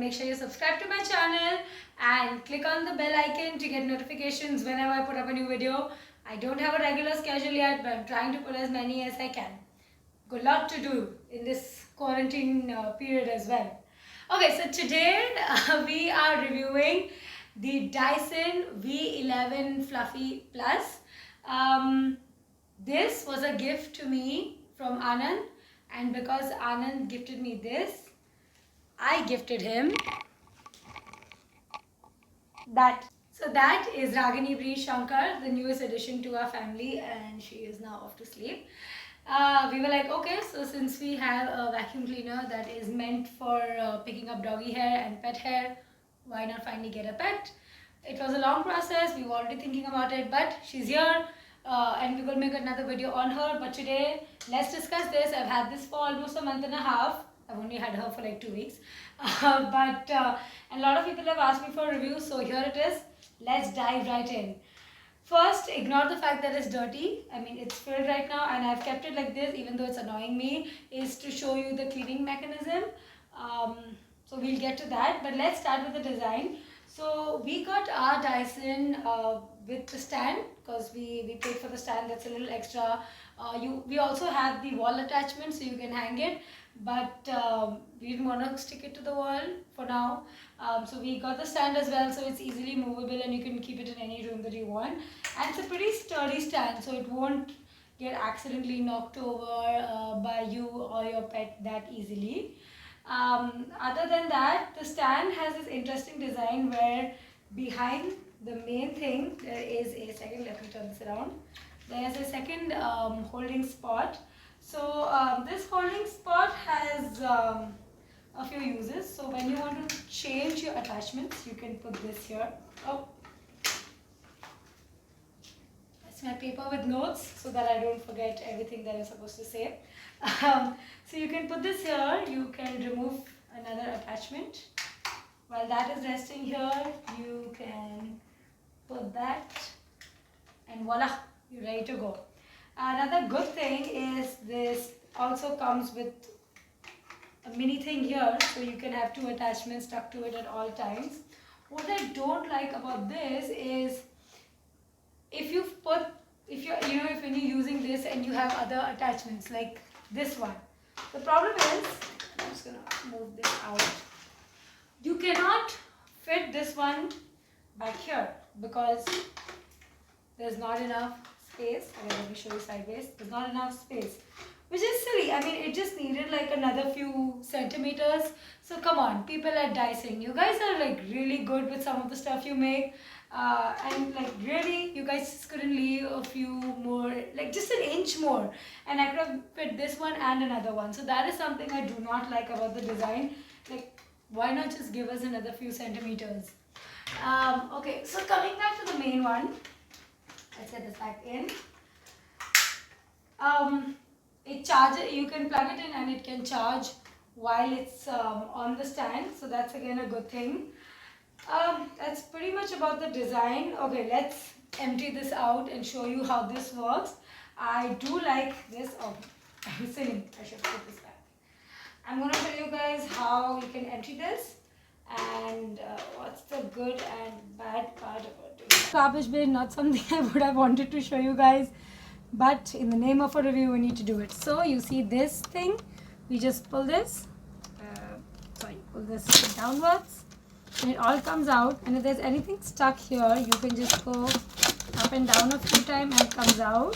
make sure you subscribe to my channel and click on the bell icon to get notifications whenever I put up a new video. I don't have a regular schedule yet, but I'm trying to put as many as I can. Good luck to do in this quarantine period as well. Okay, so today we are reviewing the Dyson V11 Fluffy Plus. This was a gift to me from Anand, and because Anand gifted me this, I gifted him that. So that is Ragini Bree Shankar, the newest addition to our family, and she is now off to sleep. We were like, okay, so since we have a vacuum cleaner that is meant for picking up doggy hair and pet hair, why not finally get a pet? It was a long process, we were already thinking about it, but she's here and we will make another video on her. But today, let's discuss this. I've had this for almost a month and a half. I've only had her for like 2 weeks. And a lot of people have asked me for reviews, so here it is. Let's dive right in. First, ignore the fact that it's dirty. I mean, it's filled right now and I've kept it like this even though it's annoying me, is to show you the cleaning mechanism. So we'll get to that, but let's start with the design. So we got our Dyson with the stand because we paid for the stand. That's a little extra. We also have the wall attachment so you can hang it, but we didn't want to stick it to the wall for now. So we got the stand as well, so it's easily movable and you can keep it in any room that you want. And it's a pretty sturdy stand, so it won't get accidentally knocked over by you or your pet that easily. Other than that, the stand has this interesting design where behind the main thing there is a second, let me turn this around, there's a second holding spot. So this holding spot has a few uses. So when you want to change your attachments, you can put this here. Oh, that's my paper with notes so that I don't forget everything that I'm supposed to say. So you can put this here, you can remove another attachment. While that is resting here, you can put that and voila, you're ready to go. Another good thing is this also comes with a mini thing here, so you can have 2 attachments stuck to it at all times. What I don't like about this is if when you're using this and you have other attachments like this one, the problem is, I'm just gonna move this out. You cannot fit this one back here because there's not enough space. Okay, let me show you sideways. There's not enough space, which is silly. I mean, it just needed like another few centimeters. So come on, people at Dyson, you guys are like really good with some of the stuff you make. And like really, you guys just couldn't leave a few more, like just an inch more. And I could have fit this one and another one. So that is something I do not like about the design. Like, why not just give us another few centimeters? Okay, so coming back to the main one. Let's get this back in. It charges, you can plug it in and it can charge while it's on the stand. So that's again a good thing. That's pretty much about the design. Okay, let's empty this out and show you how this works. I do like this. Oh, I'm silly. I should put this back. I'm going to show you guys how you can empty this and what's the good and bad part about it. Garbage bin, not something I would have wanted to show you guys, but in the name of a review we need to do it. So you see this thing, we just pull this, pull this downwards and it all comes out, and if there's anything stuck here you can just go up and down a few times and it comes out,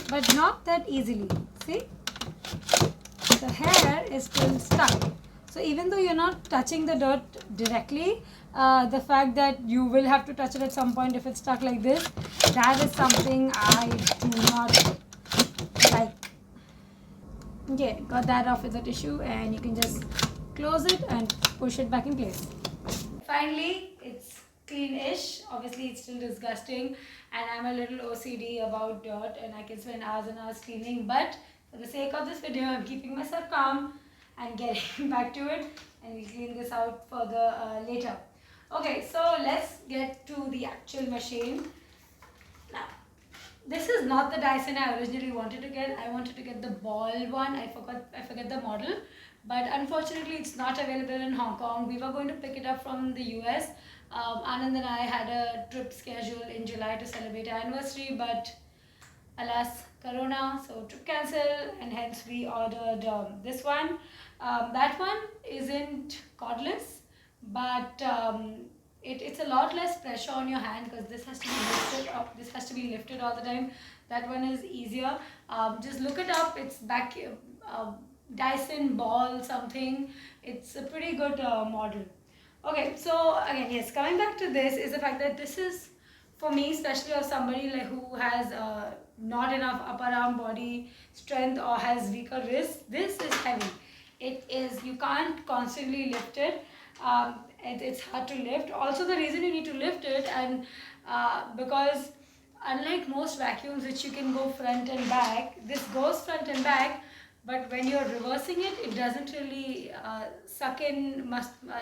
but not that easily. See, the hair is still stuck. So even though you're not touching the dirt directly, the fact that you will have to touch it at some point if it's stuck like this, that is something I do not like. Okay, got that off with a tissue and you can just close it and push it back in place. Finally, it's clean-ish. Obviously, it's still disgusting and I'm a little OCD about dirt and I can spend hours and hours cleaning, but for the sake of this video, I'm keeping myself calm and getting back to it, and we'll clean this out further later. Okay, so let's get to the actual machine. Now, this is not the Dyson I originally wanted to get. I wanted to get the ball one. I forget the model, but unfortunately it's not available in Hong Kong. We were going to pick it up from the US. Anand and I had a trip scheduled in July to celebrate our anniversary, but alas, Corona, so trip cancel, and hence we ordered this one. That one isn't cordless, but it's a lot less pressure on your hand because this has to be lifted up. This has to be lifted all the time. That one is easier. Just look it up. It's back Dyson Ball something. It's a pretty good model. Okay, so again, yes, coming back to this is the fact that this is for me, especially of somebody like who has not enough upper arm body strength or has weaker wrists. This is heavy. It is, you can't constantly lift it. It's hard to lift. Also, the reason you need to lift it, and because unlike most vacuums which you can go front and back, this goes front and back, but when you're reversing it, it doesn't really suck in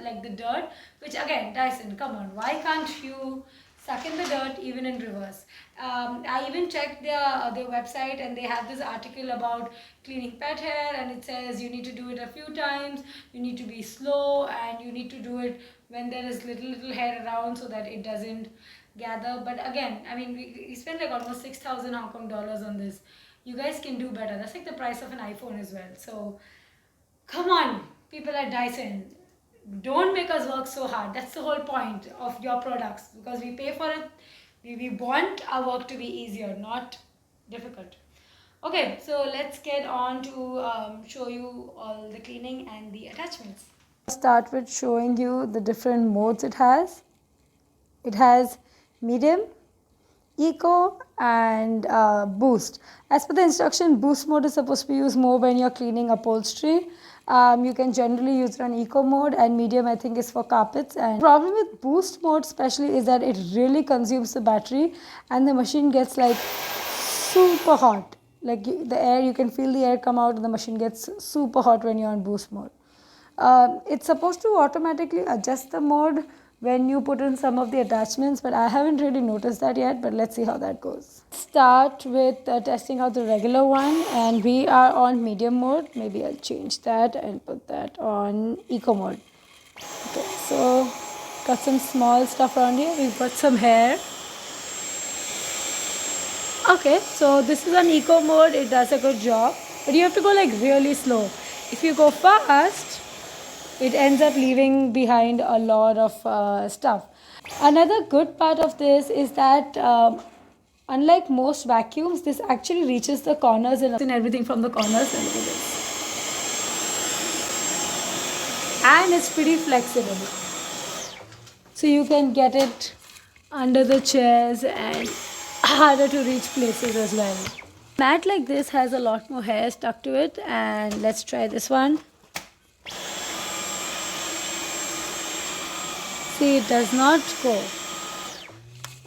like the dirt, which again, Dyson, come on, why can't you suck in the dirt even in reverse? I even checked their website, and they have this article about cleaning pet hair, and it says you need to do it a few times, you need to be slow, and you need to do it when there is little hair around so that it doesn't gather. But again, I mean, we spent like almost 6,000 Hong Kong dollars on this. You guys can do better. That's like the price of an iPhone as well. So come on, people at Dyson, don't make us work so hard. That's the whole point of your products, because we pay for it. We want our work to be easier, not difficult. Okay, so let's get on to show you all the cleaning and the attachments. I'll start with showing you the different modes it has. It has medium, eco, and boost. As per the instruction, boost mode is supposed to be used more when you're cleaning upholstery. You can generally use it on eco mode, and medium I think is for carpets. And the problem with boost mode especially is that it really consumes the battery, and the machine gets like super hot. Like the air, you can feel the air come out, and the machine gets super hot when you're on boost mode. It's supposed to automatically adjust the mode when you put in some of the attachments, but I haven't really noticed that yet, but let's see how that goes. Start with testing out the regular one, and we are on medium mode. Maybe I'll change that and put that on eco mode. Okay, so got some small stuff around here. We've got some hair. Okay, so this is on eco mode. It does a good job, but you have to go like really slow. If you go fast, it ends up leaving behind a lot of stuff. Another good part of this is that unlike most vacuums, this actually reaches the corners and everything from the corners. And look at this. And it's pretty flexible. So you can get it under the chairs and harder to reach places as well. Mat like this has a lot more hair stuck to it, and let's try this one. See, it does not go.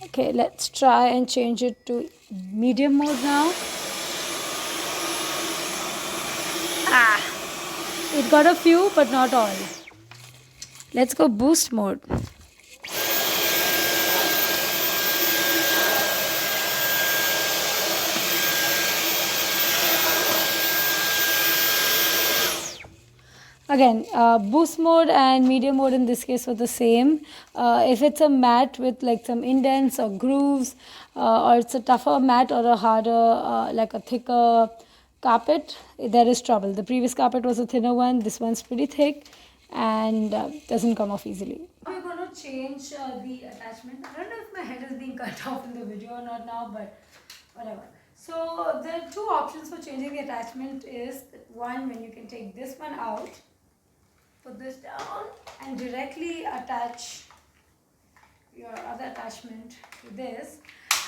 Okay, let's try and change it to medium mode now. It got a few, but not all. Let's go boost mode. Again, boost mode and medium mode in this case were the same. If it's a mat with like some indents or grooves, or it's a tougher mat or a harder, like a thicker carpet, there is trouble. The previous carpet was a thinner one. This one's pretty thick and doesn't come off easily. We're going to change the attachment. I don't know if my head is being cut off in the video or not now, but whatever. So the two options for changing the attachment is one, when you can take this one out, put this down and directly attach your other attachment to this.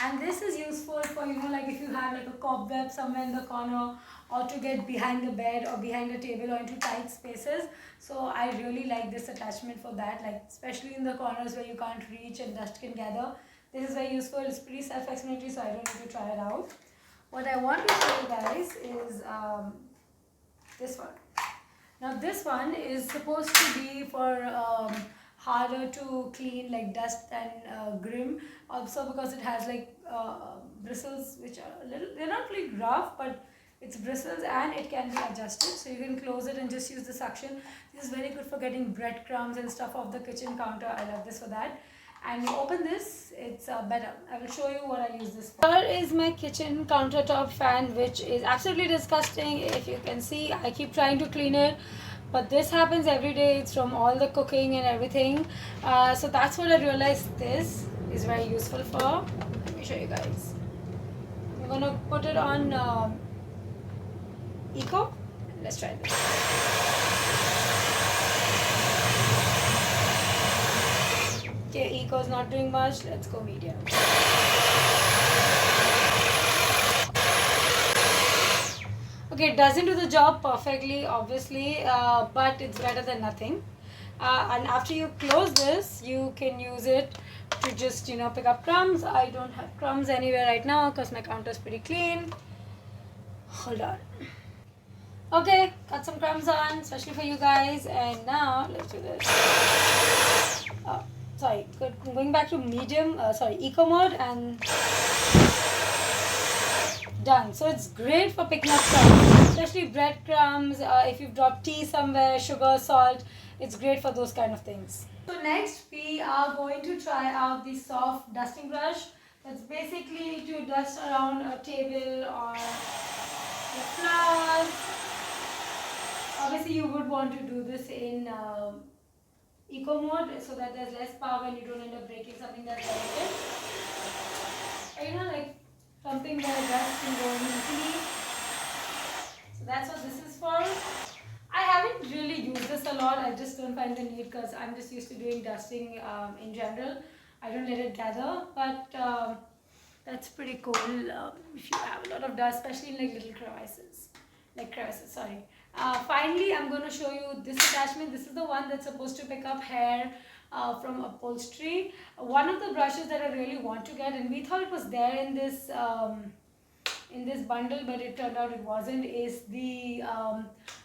And this is useful for, you know, like if you have like a cobweb somewhere in the corner, or to get behind the bed or behind a table or into tight spaces. So I really like this attachment for that, like especially in the corners where you can't reach and dust can gather. This is very useful. It's pretty self-explanatory, so I don't need to try it out. What I want to show you guys is this one. Now this one is supposed to be for harder to clean, like dust and grim. Also because it has like bristles which are a little, they're not really rough, but its bristles, and it can be adjusted, so you can close it and just use the suction. This is very good for getting breadcrumbs and stuff off the kitchen counter. I love this for that. And you open this, it's better. I will show you what I use this for. Here is my kitchen countertop fan, which is absolutely disgusting. If you can see, I keep trying to clean it, but this happens every day. It's from all the cooking and everything. So that's what I realized this is very useful for. Let me show you guys. I'm gonna put it on Eco. Let's try this. Okay, Eco is not doing much. Let's go medium. Okay, it doesn't do the job perfectly, obviously, but it's better than nothing. And after you close this, you can use it to just, pick up crumbs. I don't have crumbs anywhere right now because my counter is pretty clean. Hold on. Okay, got some crumbs on, especially for you guys. And now let's do this. Sorry, going back to medium, eco mode, and done. So it's great for picking up crumbs, especially breadcrumbs. If you've dropped tea somewhere, sugar, salt, it's great for those kind of things. So next we are going to try out the soft dusting brush. That's basically to dust around a table or the flowers. Obviously you would want to do this in eco mode so that there's less power and you don't end up breaking something that's delicate. Like something where dust can go in easily. So that's what this is for. I haven't really used this a lot. I just don't find the need because I'm just used to doing dusting in general. I don't let it gather, but that's pretty cool if you have a lot of dust, especially in like little crevices. Finally, I'm going to show you this attachment. This is the one that's supposed to pick up hair from upholstery. One of the brushes that I really want to get, and we thought it was there in this bundle, but it turned out it wasn't, is the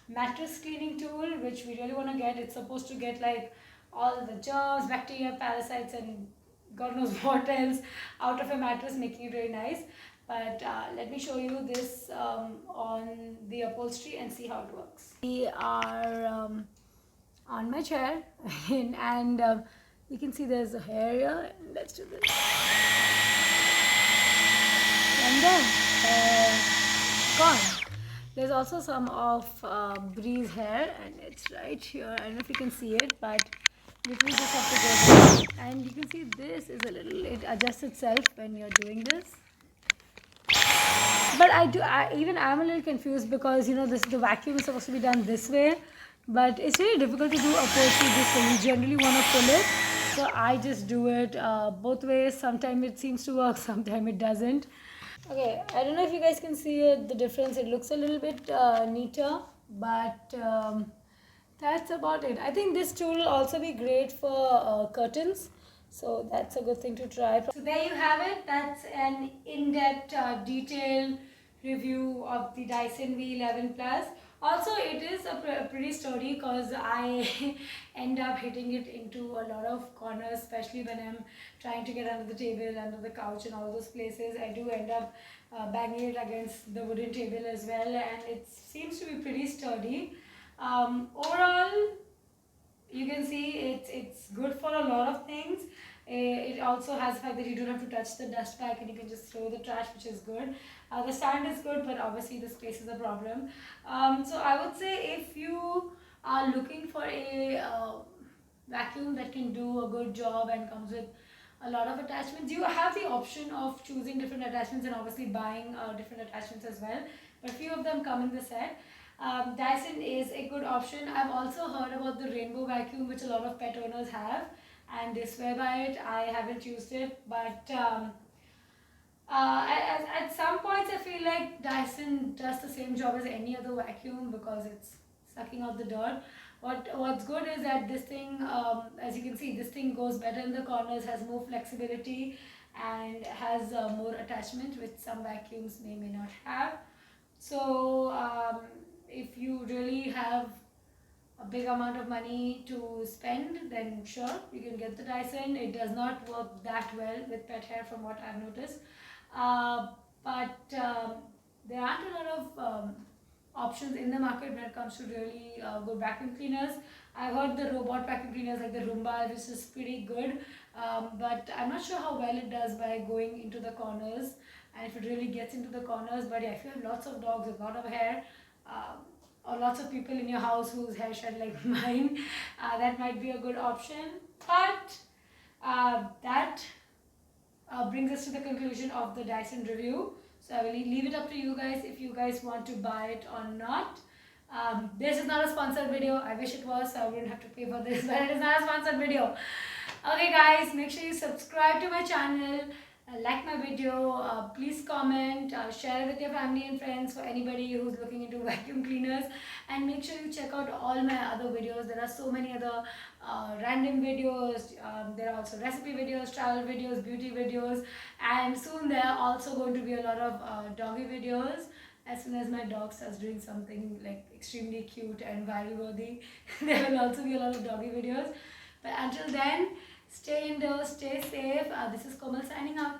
mattress cleaning tool, which we really want to get. It's supposed to get like all the germs, bacteria, parasites, and God knows what else out of a mattress, making it very nice. But let me show you this on the upholstery and see how it works. We are on my chair and you can see there's a hair here. Let's do this. And then gone. There's also some of Bree's hair and it's right here. I don't know if you can see it, but literally just have to go there. And you can see this is it adjusts itself when you're doing this. But I'm a little confused because the vacuum is supposed to be done this way, but it's really difficult to do upholstery this way. You generally want to pull it, so I just do it both ways. Sometimes it seems to work, sometimes it doesn't. Okay, I don't know if you guys can see the difference. It looks a little bit neater, but that's about it. I think this tool will also be great for curtains. So that's a good thing to try. So there you have it. That's an in-depth, detailed review of the Dyson V11 Plus. Also, it is a pretty sturdy because I end up hitting it into a lot of corners, especially when I'm trying to get under the table, under the couch and all those places. I do end up banging it against the wooden table as well, and it seems to be pretty sturdy. Overall, you can see it's good for a lot of things. It also has the fact that you don't have to touch the dust bag and you can just throw the trash, which is good. The stand is good, but obviously the space is a problem. So I would say if you are looking for a vacuum that can do a good job and comes with a lot of attachments, you have the option of choosing different attachments and obviously buying different attachments as well. But few of them come in the set. Dyson is a good option. I've also heard about the rainbow vacuum, which a lot of pet owners have, and they swear by it. I haven't used it, but at some points I feel like Dyson does the same job as any other vacuum because it's sucking out the dirt. What's good is that this thing, as you can see, this thing goes better in the corners, has more flexibility, and has more attachment, which some vacuums may not have. So if you really have a big amount of money to spend, then sure, you can get the Dyson. It does not work that well with pet hair from what I've noticed. But there aren't a lot of options in the market when it comes to really good vacuum cleaners. I've heard the robot vacuum cleaners like the Roomba, which is pretty good, but I'm not sure how well it does by going into the corners and if it really gets into the corners. But yeah, if you have lots of dogs with a lot of hair, or lots of people in your house whose hair shed like mine, that might be a good option. But that brings us to the conclusion of the Dyson review. So I will leave it up to you guys if you guys want to buy it or not. This is not a sponsored video. I wish it was, so I wouldn't have to pay for this, but it is not a sponsored video. Okay guys, make sure you subscribe to my channel, like my video, please comment, share it with your family and friends for anybody who's looking into vacuum cleaners, and make sure you check out all my other videos. There are so many other random videos, there are also recipe videos, travel videos, beauty videos, and soon there are also going to be a lot of doggy videos. As soon as my dog starts doing something like extremely cute and viral worthy, there will also be a lot of doggy videos. But until then, stay indoors, stay safe. This is Komal signing out.